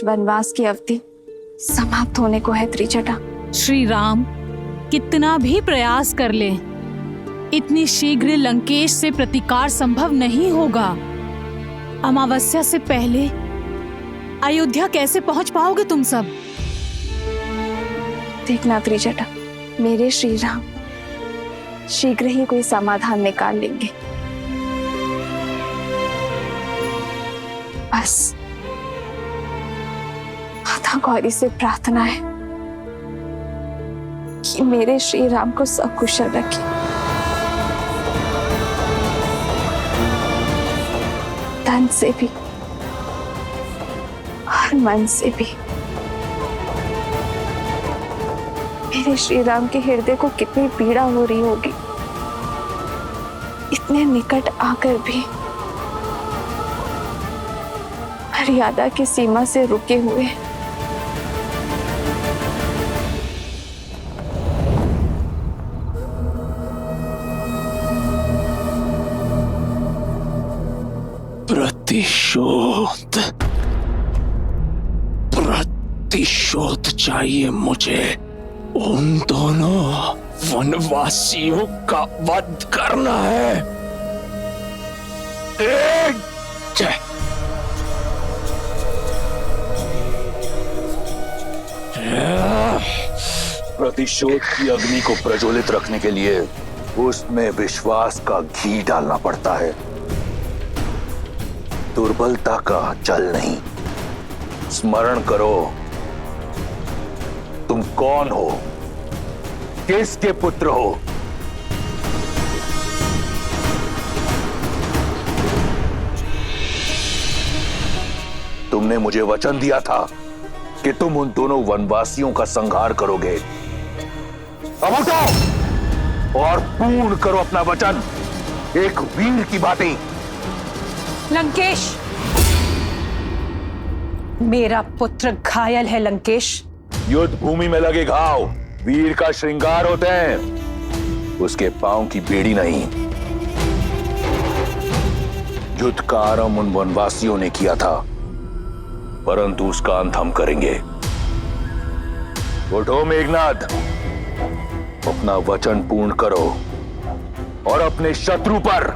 वनवास की अवधि समाप्त होने को है त्रिजटा। श्री राम कितना भी प्रयास कर ले, इतनी शीघ्र लंकेश से प्रतिकार संभव नहीं होगा। अमावस्या से पहले अयोध्या कैसे पहुंच पाओगे तुम सब? देखना त्रिजटा, मेरे श्री राम शीघ्र ही कोई समाधान निकाल लेंगे। बस माता गौरी से प्रार्थना है कि मेरे श्री राम को सकुशल रखे। तन से भी और मन से भी। मेरे श्री राम के हृदय को कितनी पीड़ा हो रही होगी, इतने निकट आकर भी मर्यादा की सीमा से रुके हुए। प्रतिशोध चाहिए मुझे। उन दोनों वनवासियों का वध करना है। प्रतिशोध की अग्नि को प्रज्वलित रखने के लिए उसमें विश्वास का घी डालना पड़ता है, दुर्बलता का जल नहीं। स्मरण करो, तुम कौन हो, किसके पुत्र हो? तुमने मुझे वचन दिया था कि तुम उन दोनों वनवासियों का संहार करोगे। अब उठो और पूर्ण करो अपना वचन, एक वीर की भांति। लंकेश, मेरा पुत्र घायल है। लंकेश, युद्ध भूमि में लगे घाव वीर का श्रृंगार होते हैं, उसके पांव की बेड़ी नहीं। युद्ध का आरंभ उन वनवासियों ने किया था, परंतु उसका अंत हम करेंगे। उठो मेघनाद, अपना वचन पूर्ण करो और अपने शत्रु पर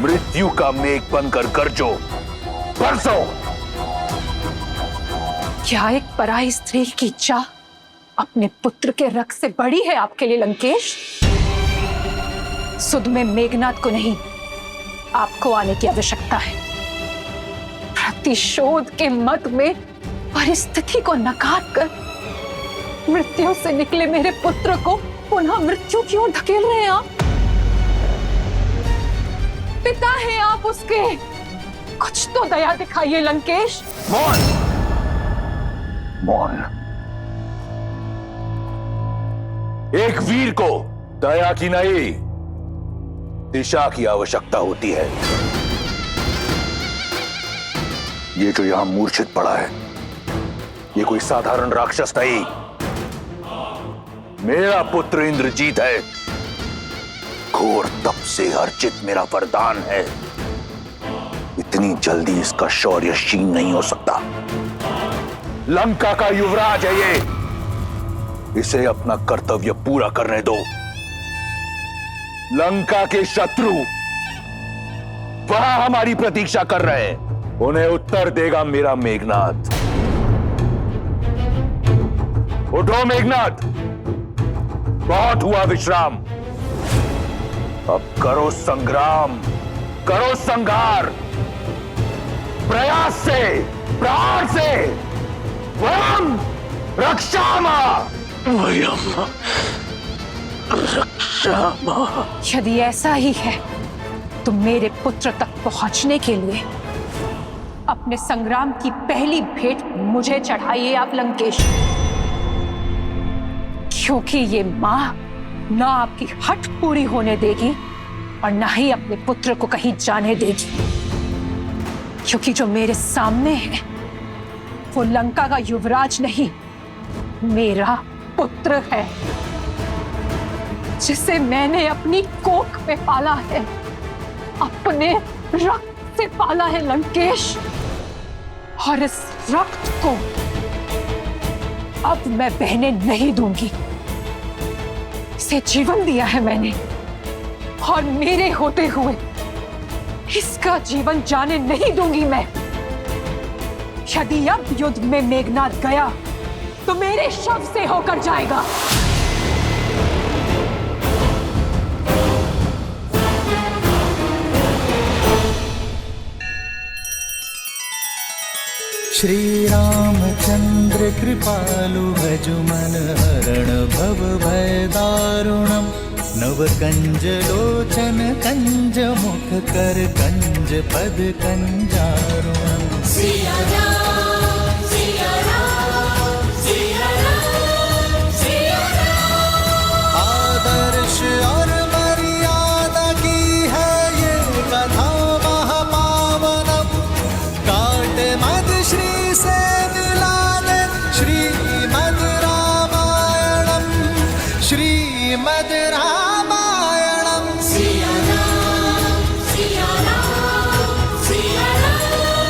मृत्यु का मेघ बनकर गरजो, बरसो। क्या एक पराई स्त्री की इच्छा अपने पुत्र के रक्त से बड़ी है आपके लिए? लंकेश, सुध में मेघनाद को नहीं, आपको आने की आवश्यकता है। प्रतिशोध के मद में परिस्थिति को नकार कर मृत्यु से निकले मेरे पुत्र को पुनः मृत्यु की ओर धकेल रहे हैं आप। पिता हैं आप उसके, कुछ तो दया दिखाइए लंकेश। मौन, मौन। एक वीर को दया की नहीं, दिशा की आवश्यकता होती है। ये जो यहां मूर्छित पड़ा है, ये कोई साधारण राक्षस नहीं, मेरा पुत्र इंद्रजीत है। घोर तप से अर्जित मेरा वरदान है। इतनी जल्दी इसका शौर्य क्षीण नहीं हो सकता। लंका का युवराज है ये, इसे अपना कर्तव्य पूरा करने दो। लंका के शत्रु वहां हमारी प्रतीक्षा कर रहे हैं, उन्हें उत्तर देगा मेरा मेघनाद। उठो मेघनाद, बहुत हुआ विश्राम, अब करो संग्राम, करो संघार, प्रयास से, प्राण से। वयम रक्षामा, वयम रक्षामा। यदि ऐसा ही है तो मेरे पुत्र तक पहुंचने के लिए अपने संग्राम की पहली भेंट मुझे चढ़ाइए आप लंकेश, क्योंकि ये मां ना आपकी हट पूरी होने देगी और ना ही अपने पुत्र को कहीं जाने देगी। क्योंकि जो मेरे सामने है वो लंका का युवराज नहीं, मेरा पुत्र है, जिसे मैंने अपनी कोख में पाला है, अपने रक्त से पाला है लंकेश। और इस रक्त को अब मैं बहने नहीं दूंगी। इसे जीवन दिया है मैंने और मेरे होते हुए इसका जीवन जाने नहीं दूंगी मैं। यदि अब युद्ध में मेघनाद गया तो मेरे शव से होकर जाएगा। श्री रामचंद्र कृपालु भजुमन हरण भव भय दारुणम नव कंज लोचन कंज मुख कर कंज पद कंजारुणम। सिया राम सिया राम सिया राम सिया राम। आदर्श और मर्यादा की है ये कथा महापावनम। काट मद श्री से मिला दे श्रीमद् रामायणम श्रीमद् रामायणम। सिया राम सिया राम सिया राम सिया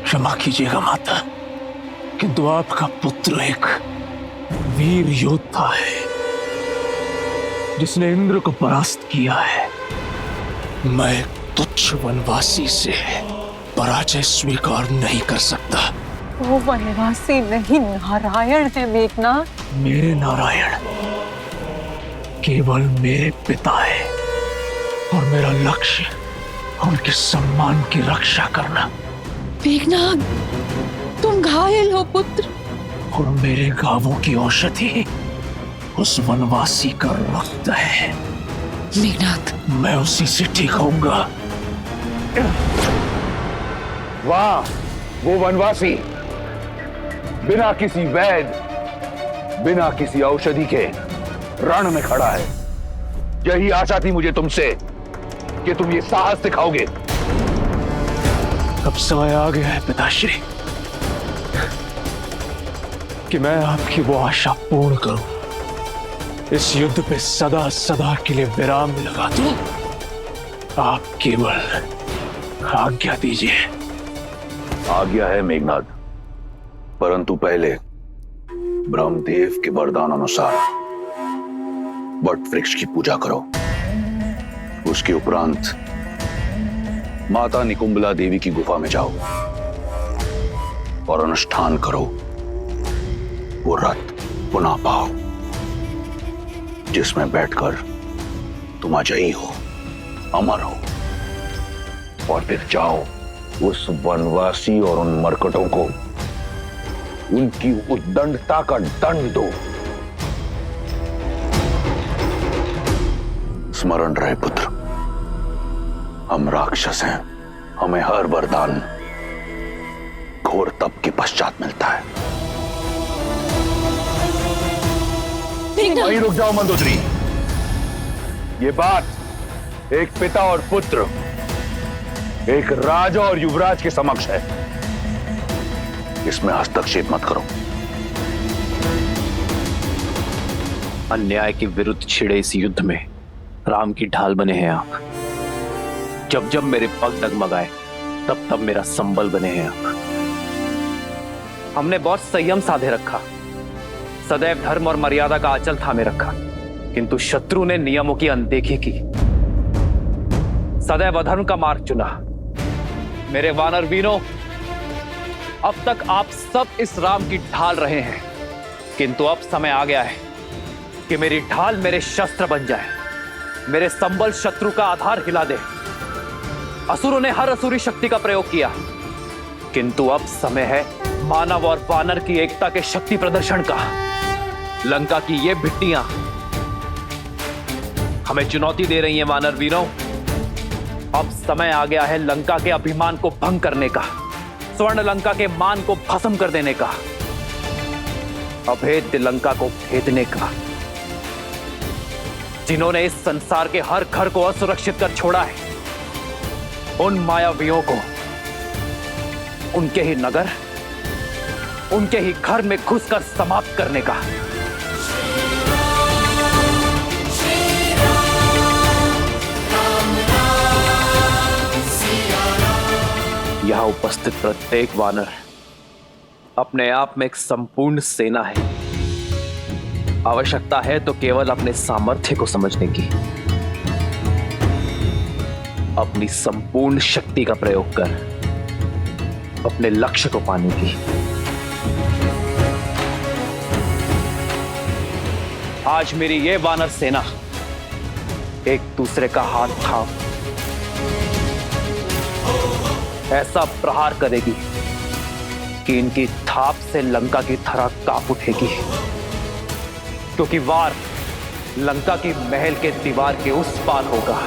क्षमा कीजिएगा माता, किंतु आपका पुत्र एक वीर योद्धा है जिसने इंद्र को परास्त किया है। मैं तुच्छ वनवासी से पराजय स्वीकार नहीं कर सकता। वो वनवासी नहीं नारायण है मेघनाद। मेरे नारायण केवल मेरे पिता है और मेरा लक्ष्य उनके सम्मान की रक्षा करना। मेघनाद, तुम घायल हो पुत्र। और मेरे घावों की औषधि उस वनवासी का रक्त है। मेघनाद, मैं उसी से ठीक होऊंगा। वाह, वो वनवासी बिना किसी वैद, बिना किसी औषधि के रण में खड़ा है। यही आशा थी मुझे तुमसे कि तुम ये साहस दिखाओगे। अब समय आ गया है पिताश्री कि मैं आपकी वो आशा पूर्ण करूं। इस युद्ध पे सदा सदा के लिए विराम लगा दूं। आप केवल आज्ञा दीजिए। आज्ञा है मेघनाद, परंतु पहले ब्रह्मदेव के वरदान अनुसार वट वृक्ष की पूजा करो। उसके उपरांत माता निकुंबला देवी की गुफा में जाओ और अनुष्ठान करो। वो रथ पुनः पाओ जिसमें बैठकर तुम अजयी हो, अमर हो, और फिर जाओ उस वनवासी और उन मरकटों को उनकी उद्दंडता का दंड दो। स्मरण रहे पुत्र, हम राक्षस हैं, हमें हर वरदान घोर तप के पश्चात मिलता है। वहीं रुक जाओ मंदोदरी। ये बात एक पिता और पुत्र, एक राजा और युवराज के समक्ष है, इसमें हस्तक्षेप मत करो। अन्याय के विरुद्ध छिड़े इस युद्ध में राम की ढाल बने हैं आप। जब जब मेरे पग डगमगाए तब तब मेरा संबल बने हैं आप। हमने बहुत संयम साधे रखा, सदैव धर्म और मर्यादा का आंचल थामे रखा, किंतु शत्रु ने नियमों की अनदेखी की, सदैव अधर्म का मार्ग चुना। मेरे वानर वीरों, अब तक आप सब इस राम की ढाल रहे हैं, किंतु अब समय आ गया है कि मेरी ढाल मेरे शस्त्र बन जाए, मेरे संबल शत्रु का आधार हिला दे। असुरों ने हर असुरी शक्ति का प्रयोग किया, किंतु अब समय है मानव और वानर की एकता के शक्ति प्रदर्शन का। लंका की ये भिट्टियां हमें चुनौती दे रही हैं वानर वीरों। अब समय आ गया है लंका के अभिमान को भंग करने का, स्वर्ण लंका के मान को भस्म कर देने का, अभेद्य लंका को भेदने का। जिन्होंने इस संसार के हर घर को असुरक्षित कर छोड़ा है, उन मायावियों को उनके ही नगर, उनके ही घर में घुसकर समाप्त करने का। यहां उपस्थित प्रत्येक वानर अपने आप में एक संपूर्ण सेना है। आवश्यकता है तो केवल अपने सामर्थ्य को समझने की, अपनी संपूर्ण शक्ति का प्रयोग कर अपने लक्ष्य को पाने की। आज मेरी ये वानर सेना एक दूसरे का हाथ थाम ऐसा प्रहार करेगी कि इनकी थाप से लंका की धरा कांप उठेगी, क्योंकि वार लंका की महल के दीवार के उस पार होगा।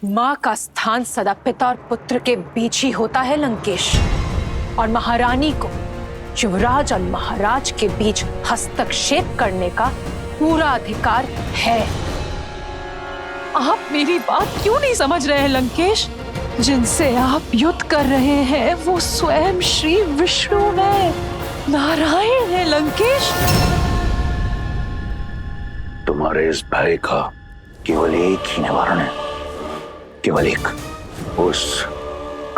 मां का स्थान सदा पिता और पुत्र के बीच ही होता है लंकेश, और महारानी को युवराज और महाराज के बीच हस्तक्षेप करने का पूरा अधिकार है। आप मेरी बात क्यों नहीं समझ रहे हैं लंकेश? जिनसे आप युद्ध कर रहे हैं वो स्वयं श्री विष्णु है, नारायण है लंकेश। तुम्हारे इस भय का केवल एक ही निवारण है, केवल एक, उस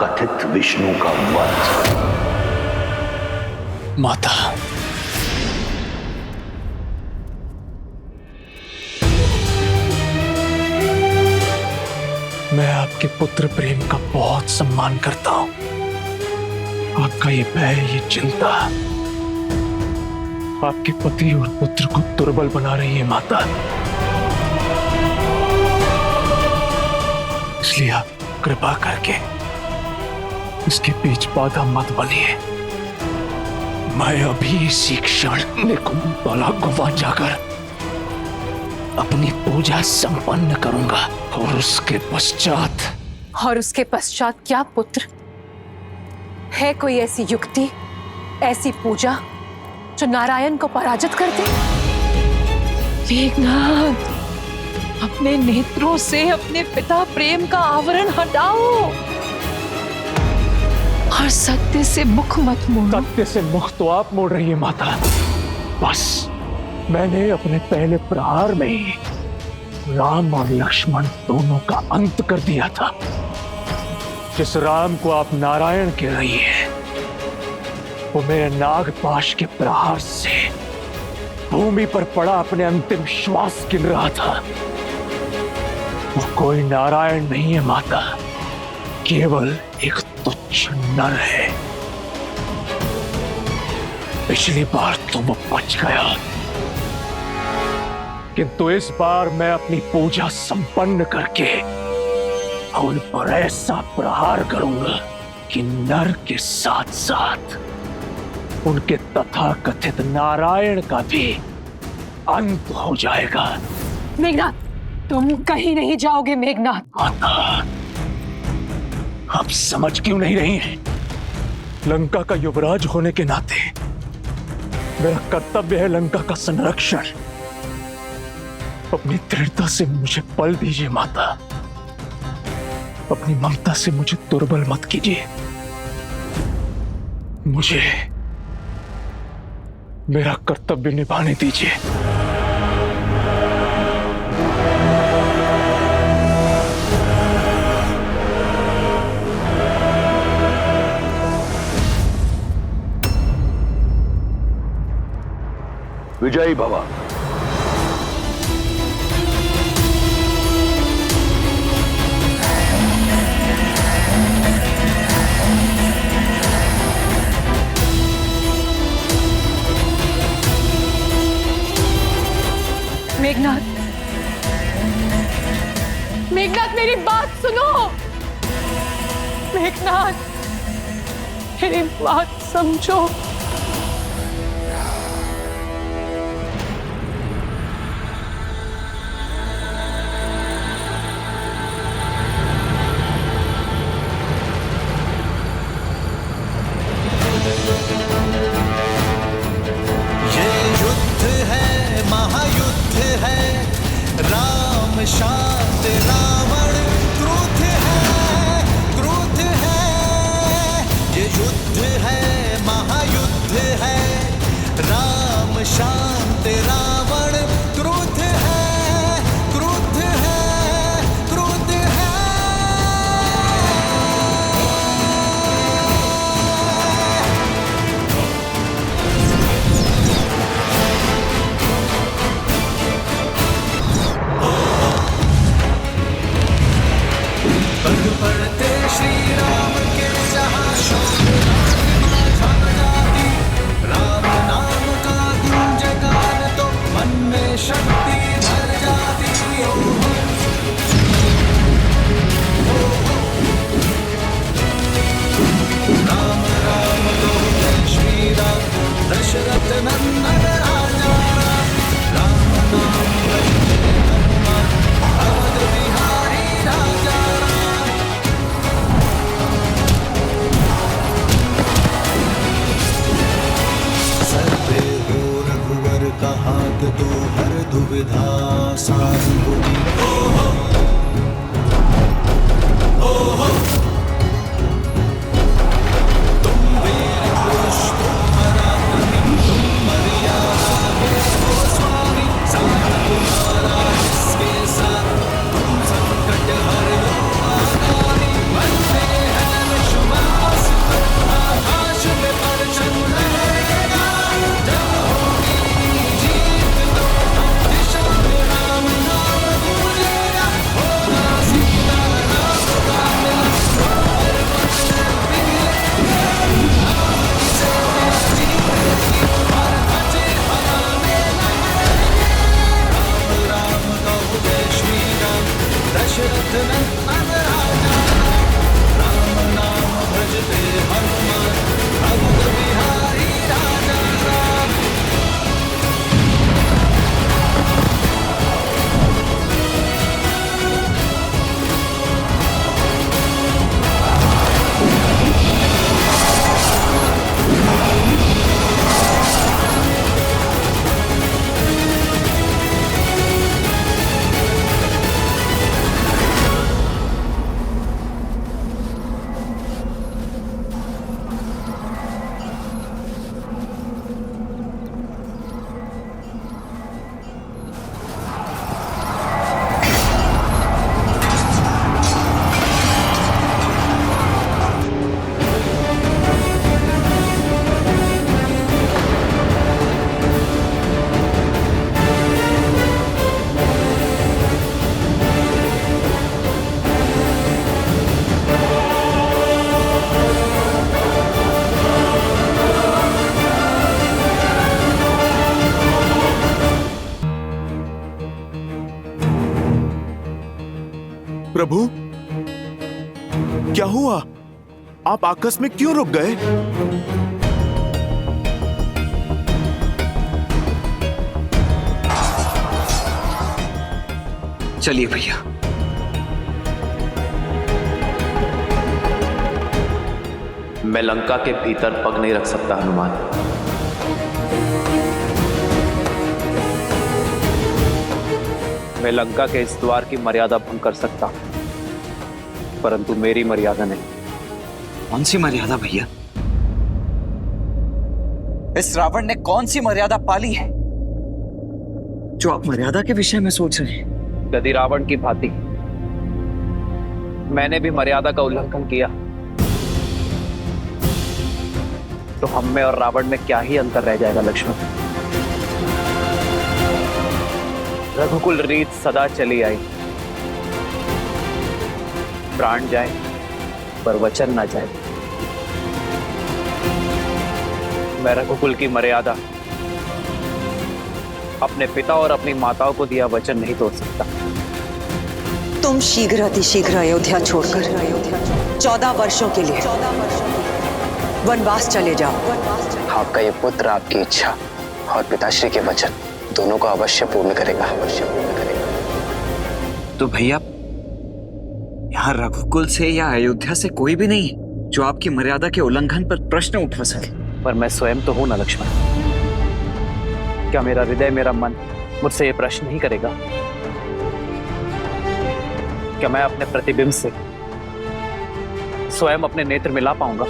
कथित विष्णु का वध। माता, मैं आपके पुत्र प्रेम का बहुत सम्मान करता हूं। आपका ये भय, ये चिंता आपके पति और पुत्र को दुर्बल बना रही है माता। इसलिए आप कृपा करके इसके बीच बाधा मत बनिए। मैं अभी इसी क्षण निकुंभला गुफा जाकर अपनी पूजा संपन्न करूंगा, और उसके पश्चात क्या पुत्र? है कोई ऐसी युक्ति, ऐसी पूजा जो नारायण को पराजित कर दे? मेघनाद, अपने नेत्रों से अपने पिता प्रेम का आवरण हटाओ और सत्य से मुख मत मोड़ो। सत्य से मुख तो आप मोड़ रही है माता। बस मैंने अपने पहले प्रहार में ही राम और लक्ष्मण दोनों का अंत कर दिया था। जिस राम को आप नारायण कह रही है, वो मेरे नागपाश के प्रहार से भूमि पर पड़ा अपने अंतिम श्वास गिन रहा था। वो कोई नारायण नहीं है माता, केवल एक तुच्छ नर है। पिछली बार तो वो बच गया, किंतु इस बार मैं अपनी पूजा संपन्न करके उन पर ऐसा प्रहार करूंगा कि नर के साथ साथ उनके तथाकथित नारायण का भी अंत हो जाएगा। मेघनाथ, तुम कहीं नहीं जाओगे मेघनाथ। माता, आप समझ क्यों नहीं रही हैं? लंका का युवराज होने के नाते मेरा कर्तव्य है लंका का संरक्षण। अपनी दृढ़ता से मुझे बल दीजिए माता, अपनी ममता से मुझे दुर्बल मत कीजिए। मुझे मेरा कर्तव्य निभाने दीजिए। विजयी भव। मेघनाथ, मेघनाथ मेरी बात सुनो। मेघनाथ, मेरी बात समझो। ये युद्ध है, महायुद्ध है, राम शांत रावण क्रुद्ध है, क्रुद्ध है। ये युद्ध है, महायुद्ध है, राम शांत रावण क्रुद्ध है, क्रुद्ध है, क्रुद्ध है। पग पड़ते श्री राम के जहाँ शोक छा जाती, राम नाम का गुंजगान तो मन में शक्ति भर जाती। राम राम बोले श्री राम, दशरथ नंदन राजा। राम नाम भजते हनुमान, अवध बिहारी राजा। सर्वे हो रघुवर का हाथ, तो हर दुविधा सारी। तुम वीर पुरुष, तुम पराक्रमी, तुम मर्यादा के स्वामी। साथ तुम्हारा इसके साथ, तुम संकट हर लो आगामी। बनते हैं विश्वास, आकाश में परचम लहरेगा। जब होगी जीत तो हम दिशा में राम नाम क्या हुआ? आप आकस्मिक क्यों रुक गए? चलिए भैया। मैं लंका के भीतर पग नहीं रख सकता हनुमान। मैं लंका के इस द्वार की मर्यादा भंग कर सकता हूं, परंतु मेरी मर्यादा नहीं। कौन सी मर्यादा भैया? इस रावण ने कौन सी मर्यादा पाली है जो आप मर्यादा के विषय में सोच रहे हैं? यदि रावण की भांति मैंने भी मर्यादा का उल्लंघन किया तो हम में और रावण में क्या ही अंतर रह जाएगा लक्ष्मण। रघुकुल रीत सदा चली आई, प्राण जाए पर वचन ना जाए। मैं रघुकुल की मर्यादा, अपने पिता और अपनी माताओं को दिया वचन नहीं तोड़ सकता। तुम शीघ्र अतिशीघ्र अयोध्या छोड़कर 14 वर्षों के लिए वनवास चले जाओ। आपका ये पुत्र आपकी इच्छा और पिताश्री के वचन दोनों को अवश्य पूर्ण करेगा। तो भैया, यहाँ रघुकुल से या अयोध्या से कोई भी नहीं जो आपकी मर्यादा के उल्लंघन पर प्रश्न उठा सके। पर मैं स्वयं तो हूं ना लक्ष्मण। क्या मेरा हृदय, मेरा मन मुझसे ये प्रश्न नहीं करेगा? क्या मैं अपने प्रतिबिंब से स्वयं अपने नेत्र मिला पाऊंगा?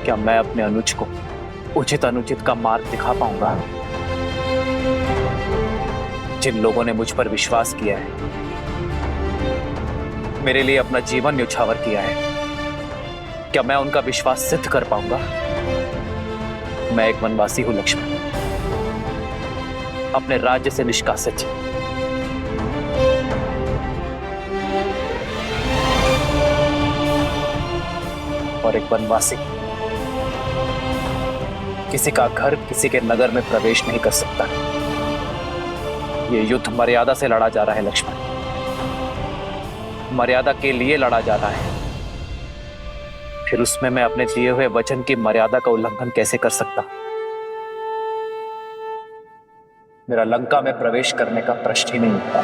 क्या मैं अपने अनुज को उचित अनुचित का मार्ग दिखा पाऊंगा? जिन लोगों ने मुझ पर विश्वास किया है, मेरे लिए अपना जीवन न्यौछावर किया है, क्या मैं उनका विश्वास सिद्ध कर पाऊंगा? मैं एक वनवासी हूं लक्ष्मण, अपने राज्य से निष्कासित। और एक वनवासी किसी का घर, किसी के नगर में प्रवेश नहीं कर सकता। ये युद्ध मर्यादा से लड़ा जा रहा है लक्ष्मण, मर्यादा के लिए लड़ा जा रहा है। फिर उसमें मैं अपने दिए हुए वचन की मर्यादा का उल्लंघन कैसे कर सकता? मेरा लंका में प्रवेश करने का प्रश्न ही नहीं उठता।